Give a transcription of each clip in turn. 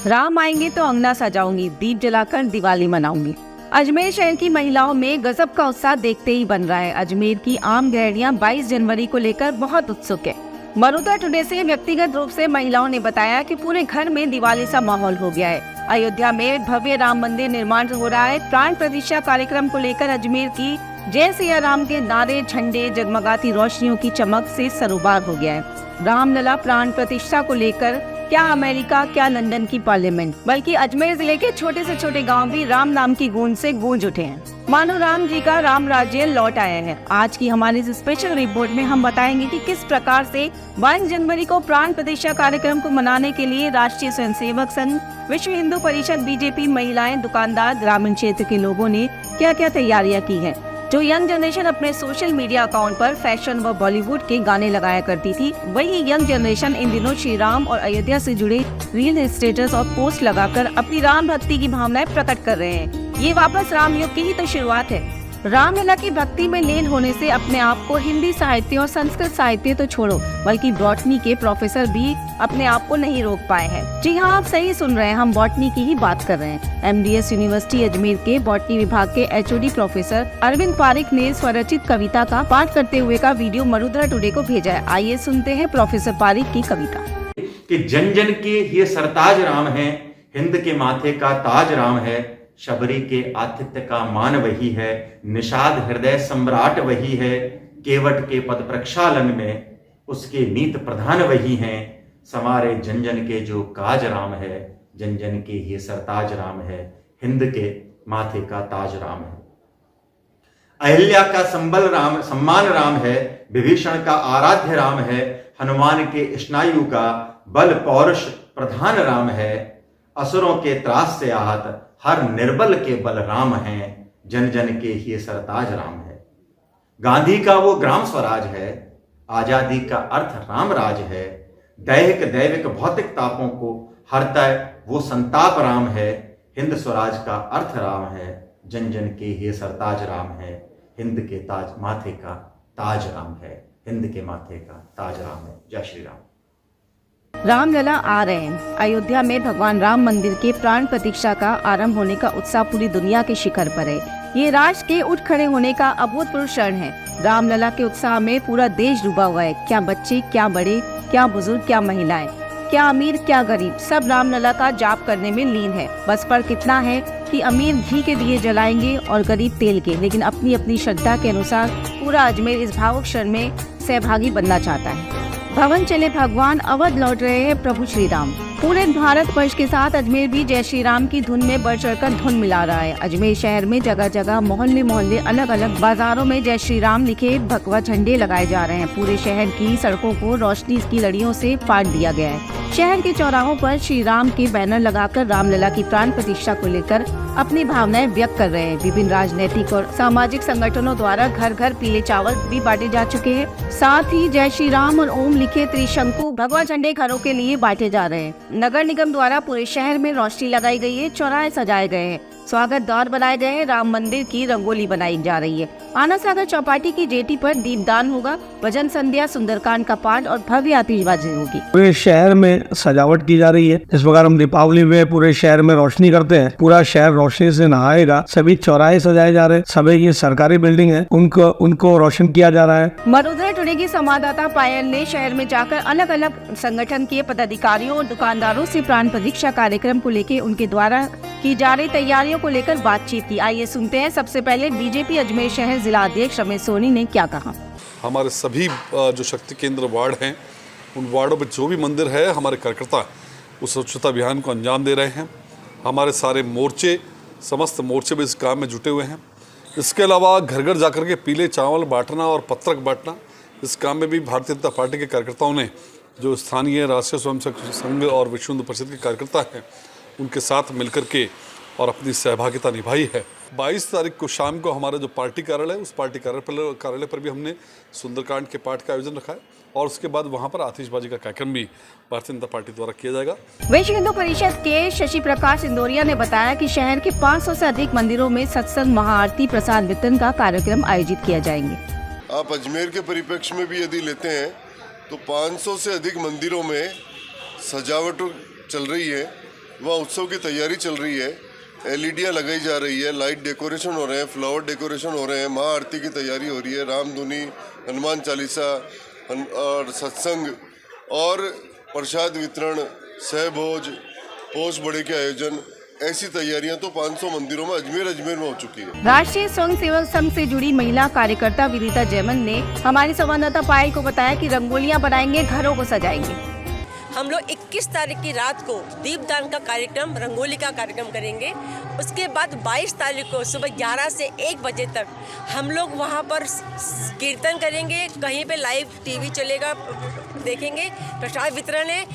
राम आएंगे तो अंगना सजाऊंगी, दीप जलाकर दिवाली मनाऊंगी। अजमेर शहर की महिलाओं में गजब का उत्साह देखते ही बन रहा है। अजमेर की आम गृहिणियां 22 जनवरी को लेकर बहुत उत्सुक है। मरुदा टुडे से व्यक्तिगत रूप से महिलाओं ने बताया कि पूरे घर में दिवाली सा माहौल हो गया है। अयोध्या में भव्य राम मंदिर निर्माण हो रहा है। प्राण प्रतिष्ठा कार्यक्रम को लेकर अजमेर की जय सिया राम के नारे, झंडे, जगमगाती रोशनियों की चमक से सरोबार हो गया है। रामलला प्राण प्रतिष्ठा को लेकर क्या अमेरिका, क्या लंदन की पार्लियामेंट, बल्कि अजमेर जिले के छोटे से छोटे गांव भी राम नाम की गूंज से गूंज उठे हैं। मानो राम जी का राम राज्य लौट आया है। आज की हमारी इस स्पेशल रिपोर्ट में हम बताएंगे कि किस प्रकार से 22 जनवरी को प्राण प्रतिष्ठा कार्यक्रम को मनाने के लिए राष्ट्रीय स्वयंसेवक संघ, विश्व हिंदू परिषद, बीजेपी, महिलाएं, दुकानदार, ग्रामीण क्षेत्र के लोगों ने क्या क्या तैयारियां की हैं। जो यंग जनरेशन अपने सोशल मीडिया अकाउंट पर फैशन व बॉलीवुड के गाने लगाया करती थी, वही यंग जनरेशन इन दिनों श्री राम और अयोध्या से जुड़े रील, स्टेटस और पोस्ट लगाकर अपनी राम भक्ति की भावनाएं प्रकट कर रहे हैं। ये वापस राम युग की ही तो शुरुआत है। रामलला की भक्ति में लीन होने से अपने आप को हिंदी साहित्य और संस्कृत साहित्य तो छोड़ो, बल्कि बॉटनी के प्रोफेसर भी अपने आप को नहीं रोक पाए हैं। जी हाँ, आप सही सुन रहे हैं, हम बॉटनी की ही बात कर रहे हैं। MDS यूनिवर्सिटी अजमेर के बॉटनी विभाग के HOD प्रोफेसर अरविंद पारिक ने स्वरचित कविता का पाठ करते हुए का वीडियो मरुदा टुडे को भेजा है। आइए सुनते हैं प्रोफेसर पारिक की कविता। कि जन जन के ये सरताज राम है, हिंद के माथे का ताज राम है, शबरी के आतिथ्य का मान वही है, निषाद हृदय सम्राट वही है, केवट के पद प्रक्षालन में उसके नीत प्रधान वही हैं, समारे जन जन के जो काज राम है, जन जन के ये सरताज राम है, हिंद के माथे का ताज राम है। अहिल्या का संबल राम, सम्मान राम है, विभीषण का आराध्य राम है, हनुमान के स्नायु का बल पौरुष प्रधान राम है, असुरों के त्रास से आहत हर निर्बल के बल राम हैं, जन जन के ये सरताज राम है। गांधी का वो ग्राम स्वराज है, आजादी का अर्थ राम राज है, दैहिक दैविक भौतिक तापों को हरता वो संताप राम है, हिंद स्वराज का अर्थ राम है, जन जन के ये सरताज राम है, हिंद के ताज माथे का ताज राम है, हिंद के माथे का ताज राम है। जय श्री राम। रामलला आ रहे हैं। अयोध्या में भगवान राम मंदिर के प्राण प्रतिष्ठा का आरंभ होने का उत्साह पूरी दुनिया के शिखर पर है। ये राष्ट्र के उठ खड़े होने का अभूतपूर्व क्षण है। रामलला के उत्साह में पूरा देश डूबा हुआ है। क्या बच्चे, क्या बड़े, क्या बुजुर्ग, क्या महिलाएं, क्या अमीर, क्या गरीब, सब रामलला का जाप करने में लीन है। बस फर्क इतना है कि अमीर घी के दिए जलाएंगे और गरीब तेल के, लेकिन अपनी अपनी श्रद्धा के अनुसार पूरा अजमेर इस भावुक क्षण में सहभागी बनना चाहता है। भवन चले भगवान, अवध लौट रहे हैं प्रभु श्री राम। पूरे भारत वर्ष के साथ अजमेर भी जय श्री राम की धुन में बढ़ चढ़कर धुन मिला रहा है। अजमेर शहर में जगह जगह, मोहल्ले मोहल्ले, अलग अलग बाजारों में जय श्री राम लिखे भगवा झंडे लगाए जा रहे हैं। पूरे शहर की सड़कों को रोशनी की लड़ियों से पाट दिया गया है। शहर के चौराहों पर श्री राम के बैनर लगाकर रामलला की प्राण प्रतिष्ठा को लेकर अपनी भावनाएं व्यक्त कर रहे हैं। विभिन्न राजनीतिक और सामाजिक संगठनों द्वारा घर घर पीले चावल भी बांटे जा चुके हैं। साथ ही जय श्री राम और ओम लिखे त्रिशंकु भगवा झंडे घरों के लिए बांटे जा रहे हैं। नगर निगम द्वारा पूरे शहर में रोशनी लगाई गई है, चौराहे सजाए गए हैं, स्वागत द्वार बनाए गए हैं, राम मंदिर की रंगोली बनाई जा रही है। आना सागर चौपाटी की जेटी पर दीपदान होगा, भजन संध्या, सुंदरकांड का पाठ और भव्य आतिशबाजी होगी। पूरे शहर में सजावट की जा रही है। इस प्रकार हम दीपावली में पूरे शहर में रोशनी करते हैं, पूरा शहर रोशनी से नहाएगा। सभी चौराहे सजाए जा रहे हैं, सभी ये सरकारी बिल्डिंग है, उनको रोशन किया जा रहा है। मरुदा टुडे की संवाददाता पायल ने शहर में जाकर अलग अलग संगठन के पदाधिकारियों और दुकानदारों से प्राण प्रतिष्ठा कार्यक्रम को लेकर उनके द्वारा की जा रही तैयारियों को लेकर बातचीत की। आइए सुनते हैं। सबसे पहले बीजेपी अजमेर शहर जिला अध्यक्ष रमेश सोनी ने क्या कहा। हमारे सभी जो शक्ति केंद्र वार्ड हैं, उन वार्डों में जो भी मंदिर है, हमारे कार्यकर्ता उस स्वच्छता अभियान को अंजाम दे रहे हैं। हमारे सारे मोर्चे, समस्त मोर्चे भी इस काम में जुटे हुए हैं। इसके अलावा घर घर जाकर के पीले चावल बांटना और पत्रक बांटना, इस काम में भी भारतीय जनता पार्टी के कार्यकर्ताओं ने, जो स्थानीय राष्ट्रीय स्वयंसेवक संघ और विश्व हिंदू परिषद के कार्यकर्ता हैं, उनके साथ मिलकर के और अपनी सहभागिता निभाई है। 22 तारीख को शाम को हमारा जो पार्टी कार्यालय है, उस पार्टी कार्यालय पर भी हमने सुंदरकांड के पाठ का आयोजन रखा है और उसके बाद वहां पर आतिशबाजी का कार्यक्रम भी भारतीय जनता पार्टी द्वारा किया जाएगा। विश्व हिंदू परिषद के शशि प्रकाश इंदौरिया ने बताया कि शहर के 500 से अधिक मंदिरों में सत्संग, महाआरती, प्रसाद वितरण का कार्यक्रम आयोजित किया जाएंगे। आप अजमेर के परिप्रेक्ष्य में भी यदि लेते हैं तो 500 से अधिक मंदिरों में सजावट चल रही है। वहाँ उत्सव की तैयारी चल रही है। एलईडियाँ लगाई जा रही है, लाइट डेकोरेशन हो रहे हैं, फ्लावर डेकोरेशन हो रहे हैं, महाआरती की तैयारी हो रही है, रामधुनी, हनुमान चालीसा और सत्संग और प्रसाद वितरण, सहभोज, पोष बड़े के आयोजन, ऐसी तैयारियां तो 500 मंदिरों में अजमेर में हो चुकी है। राष्ट्रीय स्वयं सेवक संघ से जुड़ी महिला कार्यकर्ता विदिता जयमन ने हमारी संवाददाता पायल को बताया कि रंगोलियां बनाएंगे, घरों को सजाएंगे। हम लोग 21 तारीख की रात को दीपदान का कार्यक्रम, रंगोली का कार्यक्रम करेंगे। उसके बाद 22 तारीख को सुबह 11 से 1 बजे तक हम लोग वहाँ पर कीर्तन करेंगे। कहीं पे लाइव टीवी चलेगा, देखेंगे। प्रसाद वितरण है।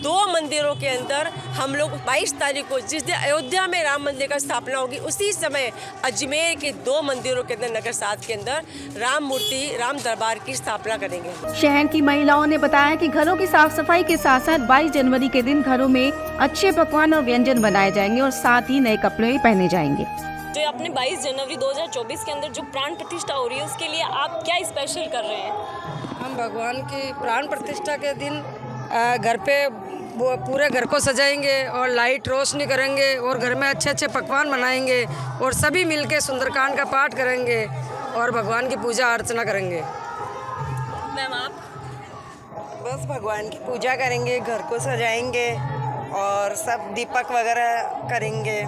2 मंदिरों के अंदर हम लोग 22 तारीख को, जिस दिन अयोध्या में राम मंदिर का स्थापना होगी, उसी समय अजमेर के 2 मंदिरों के अंदर, नगर 7 के अंदर राम मूर्ति, राम दरबार की स्थापना करेंगे। शहर की महिलाओं ने बताया कि घरों की साफ सफाई के साथ साथ 22 जनवरी के दिन घरों में अच्छे पकवान और व्यंजन बनाए जाएंगे और साथ ही नए कपड़े पहने जाएंगे। जो अपने 22 जनवरी 2024 के अंदर जो प्राण प्रतिष्ठा हो रही है, उसके लिए आप क्या स्पेशल कर रहे हैं? हम भगवान की प्राण प्रतिष्ठा के दिन घर पे वो पूरे घर को सजाएंगे और लाइट रोशनी करेंगे और घर में अच्छे अच्छे पकवान बनाएंगे और सभी मिलके सुंदरकांड का पाठ करेंगे और भगवान की पूजा अर्चना करेंगे। मैम आप? बस भगवान की पूजा करेंगे, घर को सजाएंगे और सब दीपक वगैरह करेंगे।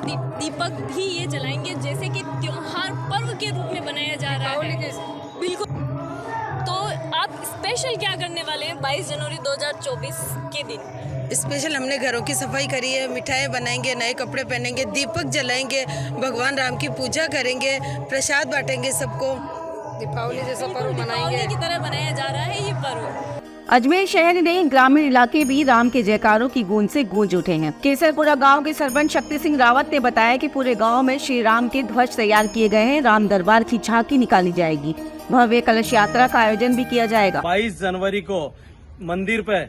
दीपक भी ये जलाएंगे जैसे कि त्योहार पर्व के रूप में बनाया जा रहा है। बिल्कुल। तो आप स्पेशल क्या करने वाले हैं 22 जनवरी 2024 के दिन? स्पेशल हमने घरों की सफाई करी है, मिठाई बनाएंगे, नए कपड़े पहनेंगे, दीपक जलाएंगे, भगवान राम की पूजा करेंगे, प्रसाद बांटेंगे सबको। दीपावली जैसा पर्व दीपावली मनाएंगे। की तरह बनाया जा रहा है ये पर्व। अजमेर शहर नहीं, ग्रामीण इलाके भी राम के जयकारों की गूंज से गूंज उठे हैं। केसरपुरा गांव के सरपंच शक्ति सिंह रावत ने बताया कि पूरे गांव में श्री राम के ध्वज तैयार किए गए हैं। राम दरबार की झांकी निकाली जाएगी। भव्य कलश यात्रा का आयोजन भी किया जाएगा। 22 जनवरी को मंदिर पे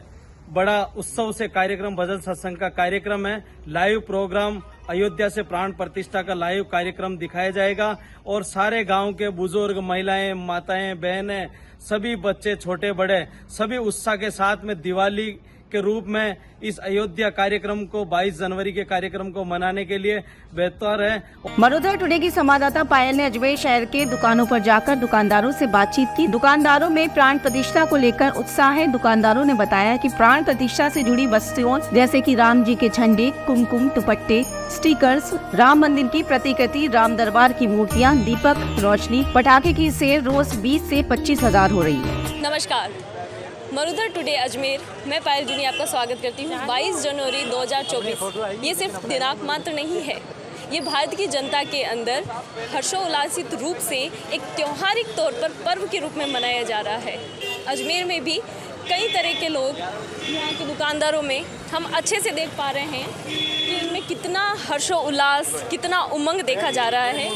बड़ा उत्सव से कार्यक्रम, भजन सत्संग का कार्यक्रम है। लाइव प्रोग्राम, अयोध्या से प्राण प्रतिष्ठा का लाइव कार्यक्रम दिखाया जाएगा और सारे गांव के बुजुर्ग, महिलाएं, माताएं, बहनें, सभी बच्चे, छोटे बड़े, सभी उत्साह के साथ में दिवाली के रूप में इस अयोध्या कार्यक्रम को, 22 जनवरी के कार्यक्रम को मनाने के लिए बेहतर है। मरुधर टुडे की संवाददाता पायल ने अजमेर शहर के दुकानों पर जाकर दुकानदारों से बातचीत की। दुकानदारों में प्राण प्रतिष्ठा को लेकर उत्साह है। दुकानदारों ने बताया कि प्राण प्रतिष्ठा से जुड़ी वस्तुओं जैसे कि राम जी के झंडे, कुमकुम, दुपट्टे, स्टिकर्स, राम मंदिर की प्रतिकृति, राम दरबार की मूर्तियाँ, दीपक, रोशनी, पटाखे की सेल रोज 20 से 25 हजार हो रही है। नमस्कार, मरुधर टुडे अजमेर, मैं पायल जूनी आपका स्वागत करती हूँ। 22 जनवरी 2024 ये सिर्फ दिनांक मात्र नहीं है, ये भारत की जनता के अंदर हर्षोल्लासित रूप से एक त्योहारिक तौर पर पर्व के रूप में मनाया जा रहा है। अजमेर में भी कई तरह के लोग, यहाँ के दुकानदारों में हम अच्छे से देख पा रहे हैं कि इनमें कितना हर्षोल्लास, कितना उमंग देखा जा रहा है।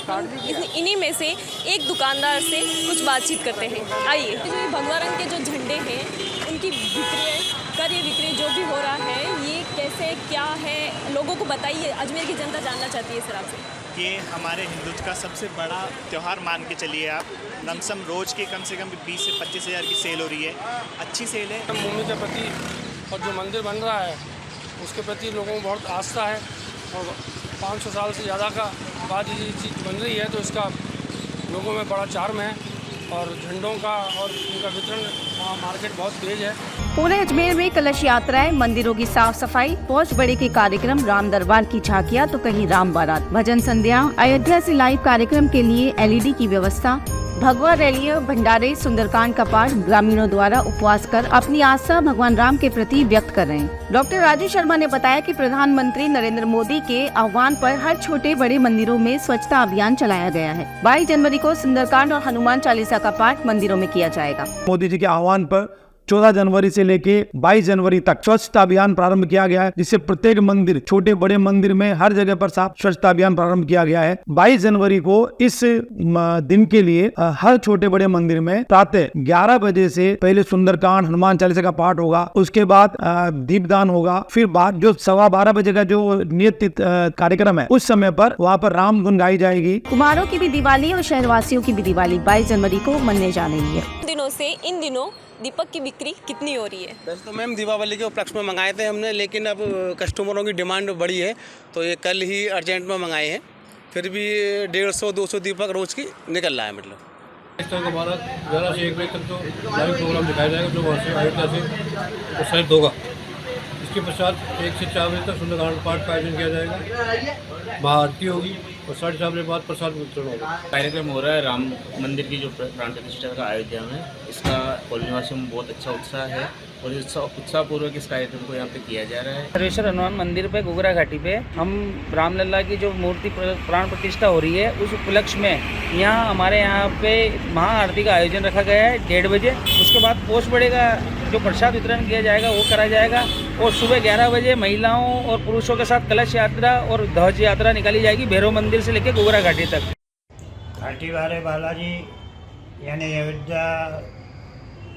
इन्हीं में से एक दुकानदार से कुछ बातचीत करते हैं। आइए। जो ये भगवा रंग के जो झंडे हैं, उनकी क्रय विक्रय जो भी हो रहा है, ये कैसे क्या है, लोगों को बताइए। अजमेर की जनता जानना चाहती है सर आपसे। ये हमारे हिंदुत्व का सबसे बड़ा त्यौहार मान के चलिए आप। लमसम रोज के कम से कम 20 से 25 हज़ार की सेल हो रही है। अच्छी सेल है। भूमि के प्रति और जो मंदिर बन रहा है उसके प्रति लोगों को बहुत आस्था है और 500 साल से ज़्यादा का बाद ये चीज़ बन रही है, तो इसका लोगों में बड़ा चार्म है और झंडों का और उनका वितरण मार्केट बहुत तेज है। पूरे अजमेर में कलश यात्राएं, मंदिरों की साफ सफाई, पोष बड़े के कार्यक्रम, राम दरबार की झांकियां तो कहीं राम बारात, भजन संध्या, अयोध्या से लाइव कार्यक्रम के लिए एलईडी की व्यवस्था, भगवा रैलियां, भंडारे, सुंदरकांड का पाठ, ग्रामीणों द्वारा उपवास कर अपनी आस्था भगवान राम के प्रति व्यक्त कर रहे हैं। डॉक्टर राजू शर्मा ने बताया कि प्रधानमंत्री नरेंद्र मोदी के आह्वान पर हर छोटे बड़े मंदिरों में स्वच्छता अभियान चलाया गया है। 22 जनवरी को सुंदरकांड और हनुमान चालीसा का पाठ मंदिरों में किया जाएगा। मोदी जी के आह्वान पर 14 जनवरी से लेके 22 जनवरी तक स्वच्छता अभियान प्रारंभ किया गया है, जिससे प्रत्येक मंदिर, छोटे बड़े मंदिर में हर जगह पर साफ स्वच्छता अभियान प्रारंभ किया गया है। 22 जनवरी को इस दिन के लिए हर छोटे बड़े मंदिर में प्रातः 11 बजे से पहले सुंदरकांड, हनुमान चालीसा का पाठ होगा, उसके बाद दीपदान होगा, फिर बाद जो 12:15 बजे का जो नियत कार्यक्रम है उस समय पर वहाँ पर राम धुन गाई जाएगी। कुमारों की भी दिवाली और शहरवासियों की भी दिवाली 22 जनवरी को मनने जा रही है। इन दिनों दीपक की बिक्री कितनी हो रही है? वैसे तो मैम दीपावली के उपलक्ष्य में मंगाए थे हमने, लेकिन अब कस्टमरों की डिमांड बढ़ी है तो ये कल ही अर्जेंट में मंगाए हैं। फिर भी 150-200 दीपक रोज की निकल रहा है। मतलब इस तरह का भारत 11 से 1 बजे तक तो लाइव प्रोग्राम दिखाया जाएगा जो वहाँ से अयोध्या से उत्साहित होगा। इसके पश्चात 1 से 4 बजे तक सुंदरकांड पाठ का आयोजन किया जाएगा, महाआरती होगी और 4:30 बजे बाद प्रसाद वितरण होगा। कार्यक्रम हो रहा है राम मंदिर की जो प्राण प्रतिष्ठा का अयोध्या में, इसका कोल निवासियों में बहुत अच्छा उत्साह है और उत्साहपूर्वक इस कार्यक्रम को यहाँ पे किया जा रहा है। सर्वेश्वर हनुमान मंदिर पे घुघरा घाटी पे हम रामलला की जो मूर्ति प्राण प्रतिष्ठा हो रही है उस उपलक्ष्य में यहाँ हमारे यहाँ पे महाआरती का आयोजन रखा गया है 1:30 बजे। उसके बाद पोस्ट बढ़ेगा, जो प्रसाद वितरण किया जाएगा वो करा जाएगा और सुबह 11 बजे महिलाओं और पुरुषों के साथ कलश यात्रा और ध्वज यात्रा निकाली जाएगी भैरव मंदिर से लेकर घुघरा घाटी तक। घाटी वाले बालाजी यानी अयोध्या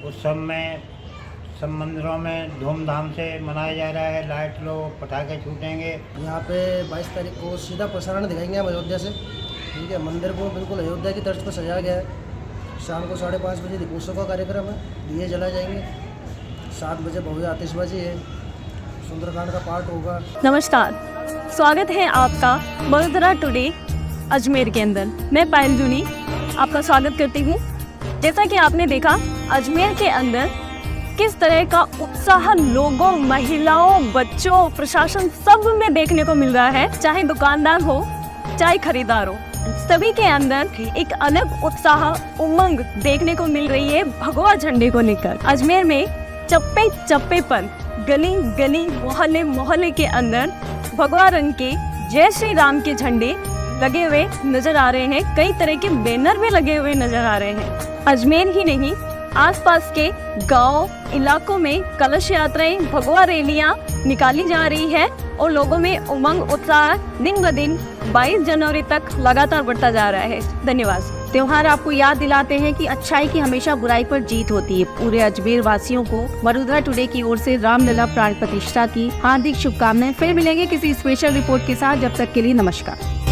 उत्सव में सब मंदिरों में धूमधाम से मनाया जा रहा है। लाइट लो, पटाखे छूटेंगे। यहाँ पे 22 तारीख को सीधा प्रसारण दिखाएंगे हम अयोध्या से। ठीक है, मंदिर को बिल्कुल अयोध्या की तर्ज पर सजाया गया है। शाम को 5:30 बजे दीपोत्सव का कार्यक्रम है, दिए जलाए जाएंगे। 7 बजे भव्य आतिशबाजी है, सुंदरकांड का पाठ होगा। नमस्कार, स्वागत है आपका वडोदरा टुडे अजमेर के अंदर। मैं पायल जूनी आपका स्वागत करती हूँ। जैसा कि आपने देखा अजमेर के अंदर किस तरह का उत्साह लोगों, महिलाओं, बच्चों, प्रशासन सब में देखने को मिल रहा है। चाहे दुकानदार हो, चाहे खरीदार हो, सभी के अंदर एक अलग उत्साह, उमंग देखने को मिल रही है भगवा झंडे को लेकर। अजमेर में चप्पे चप्पे पर, गली गली, मोहल्ले मोहल्ले के अंदर भगवा रंग के जय श्री राम के झंडे लगे हुए नजर आ रहे हैं। कई तरह के बैनर भी लगे हुए नजर आ रहे हैं। अजमेर ही नहीं, आसपास के गांव इलाकों में कलश यात्राएं, भगवा रैलियां निकाली जा रही है और लोगों में उमंग, उत्साह दिन ब दिन 22 जनवरी तक लगातार बढ़ता जा रहा है। धन्यवाद। त्योहार आपको याद दिलाते हैं कि अच्छाई की हमेशा बुराई पर जीत होती है। पूरे अजमेर वासियों को वडोदरा टुडे की ओर से रामलला प्राण प्रतिष्ठा की हार्दिक शुभकामनाएं। फिर मिलेंगे किसी स्पेशल रिपोर्ट के साथ। जब तक के लिए नमस्कार।